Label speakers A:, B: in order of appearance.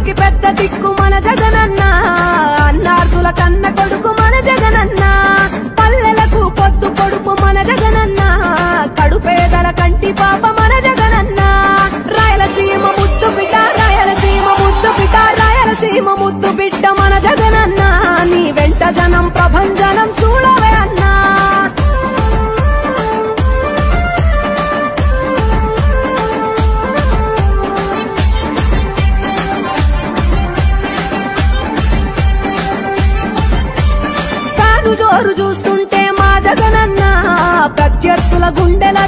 A: అందరికి పెద్ద దిక్కు మన జగనన్న అన్నార్థుల కన్న కొడుకు మన జగనన్న పల్లెలకు పొద్దు పొడుపు మన జగనన్న కడుపేదల కంటి పాప మన జగనన్న రాయలసీమ ముద్దు బిడ్డ రాయలసీమ ముద్దు బిడ్డ రాయలసీమ ముద్దు బిడ్డ మన జగనన్న నీ వెంట జనం ప్రభంజనం చూడవే అన్నా జోరు చూస్తుంటే మా జగనన్న ప్రత్యర్థుల గుండెల